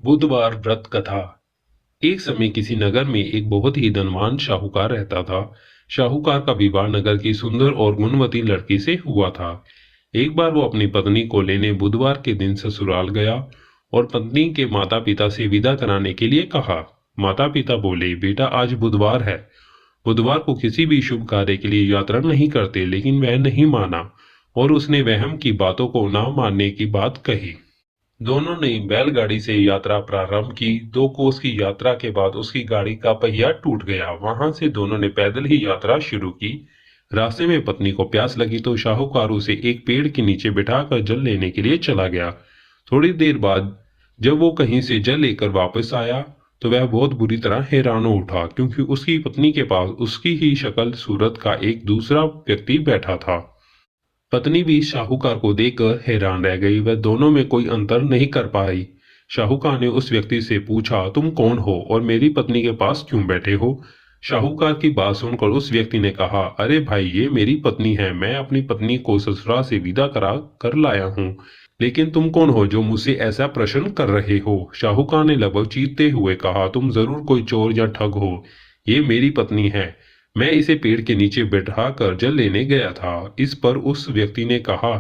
बुधवार व्रत कथा। एक समय किसी नगर में एक बहुत ही धनवान शाहूकार रहता था। शाहूकार का विवाह नगर की सुंदर और गुणवती लड़की से हुआ था। एक बार वो अपनी पत्नी को लेने बुधवार के दिन ससुराल गया और पत्नी के माता पिता से विदा कराने के लिए कहा। माता पिता बोले, बेटा आज बुधवार है। बुधवार को किसी भी शुभ कार्य के लिए यात्रा नहीं करते, लेकिन वह नहीं माना और उसने वहम की बातों को ना मानने की बात कही। दोनों ने बैलगाड़ी से यात्रा प्रारंभ की। 2 कोस की यात्रा के बाद उसकी गाड़ी का पहिया टूट गया। वहां से दोनों ने पैदल ही यात्रा शुरू की। रास्ते में पत्नी को प्यास लगी तो शाहूकार उसे एक पेड़ के नीचे बिठाकर जल लेने के लिए चला गया। थोड़ी देर बाद जब वो कहीं से जल लेकर वापस आया तो वह बहुत बुरी तरह हैरान हो उठा, क्योंकि उसकी पत्नी के पास उसकी ही शक्ल सूरत का एक दूसरा व्यक्ति बैठा था। पत्नी भी शाहूकार को देखकर हैरान रह गई। वह दोनों में कोई अंतर नहीं कर पाई। शाहूकार ने उस व्यक्ति से पूछा, तुम कौन हो और मेरी पत्नी के पास क्यों बैठे हो? शाहूकार की बात सुनकर उस व्यक्ति ने कहा, अरे भाई, ये मेरी पत्नी है। मैं अपनी पत्नी को ससुराल से विदा करा कर लाया हूँ। लेकिन तुम कौन हो जो मुझसे ऐसा प्रश्न कर रहे हो? शाहूकार ने लगभग चीखते हुए कहा, तुम जरूर कोई चोर या ठग हो। ये मेरी पत्नी है। मैं इसे पेड़ के नीचे बैठा कर जल लेने गया था। इस पर उस व्यक्ति ने कहा,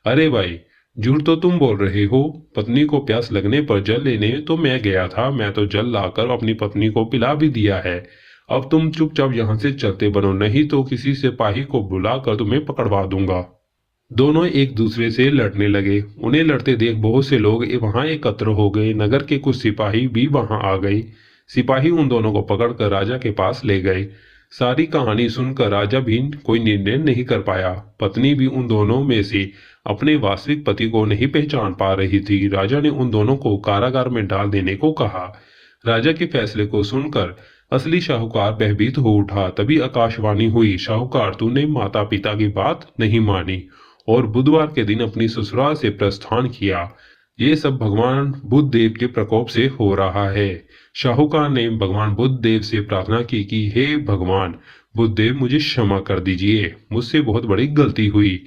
अरे भाई, झूठ तो तुम बोल रहे हो। पत्नी को प्यास लगने पर जल लेने तो मैं गया था। मैं तो जल लाकर अपनी पत्नी को पिला भी दिया है। अब तुम चुपचाप यहाँ से चलते बनो, नहीं तो किसी सिपाही को बुलाकर तुम्हें पकड़वा दूंगा। दोनों एक दूसरे से लड़ने लगे। उन्हें लड़ते देख बहुत से लोग वहां एकत्र हो गए। नगर के कुछ सिपाही भी वहां आ गए। सिपाही उन दोनों को पकड़कर राजा के पास ले गए। सारी कहानी सुनकर राजा भी कोई निर्णय नहीं कर पाया। पत्नी भी उन दोनों में से अपने वास्तविक पति को नहीं पहचान पा रही थी। राजा ने उन दोनों को कारागार में डाल देने को कहा। राजा के फैसले को सुनकर असली शाहूकार भयभीत हो उठा। तभी आकाशवाणी हुई, शाहूकार, तूने माता पिता की बात नहीं मानी और बुधवार के दिन अपनी ससुराल से प्रस्थान किया। ये सब भगवान बुद्ध देव के प्रकोप से हो रहा है। शाहूकार ने भगवान बुद्ध देव से प्रार्थना की कि हे भगवान बुद्ध देव, मुझे क्षमा कर दीजिए। मुझसे बहुत बड़ी गलती हुई।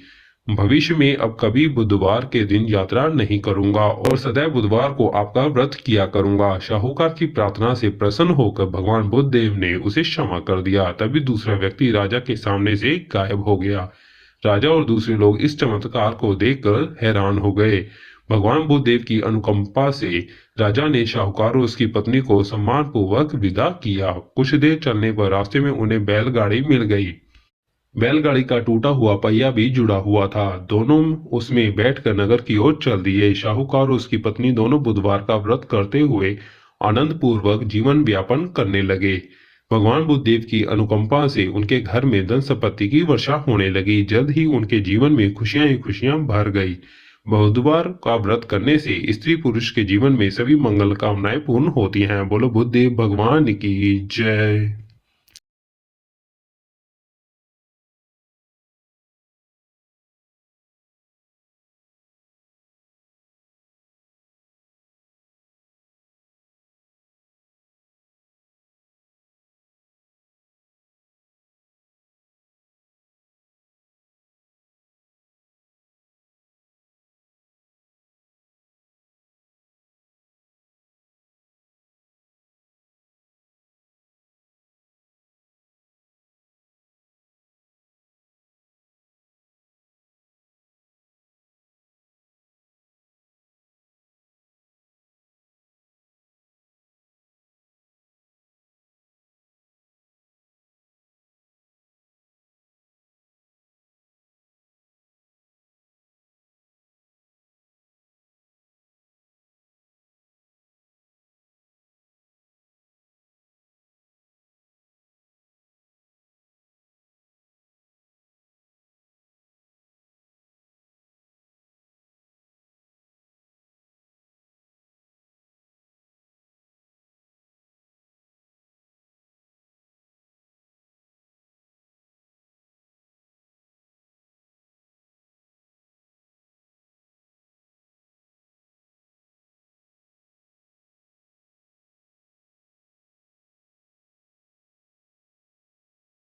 भविष्य में अब कभी बुधवार के दिन यात्रा नहीं करूंगा और सदैव बुधवार को आपका व्रत किया करूंगा। शाहूकार की प्रार्थना से प्रसन्न होकर भगवान बुद्ध देव ने उसे क्षमा कर दिया। तभी दूसरा व्यक्ति राजा के सामने से गायब हो गया। राजा और दूसरे लोग इस चमत्कार को देखकर हैरान हो गए। भगवान बुद्ध देव की अनुकंपा से राजा ने शाहूकार और उसकी पत्नी को सम्मानपूर्वक विदा किया। कुछ देर चलने पर रास्ते में उन्हें बैलगाड़ी मिल गई। बैलगाड़ी का टूटा हुआ पहिया भी जुड़ा हुआ था। दोनों उसमें बैठकर नगर की ओर चल दिए। शाहूकार और उसकी पत्नी दोनों बुधवार का व्रत करते हुए आनंद पूर्वक जीवन व्यापन करने लगे। भगवान बुद्ध देव की अनुकंपा से उनके घर में धन संपत्ति की वर्षा होने लगी। जल्द ही उनके जीवन में खुशियां ही खुशियां भर गई। बुधवार का व्रत करने से स्त्री पुरुष के जीवन में सभी मंगल कामनाएं पूर्ण होती हैं। बोलो बुद्ध देव भगवान की जय।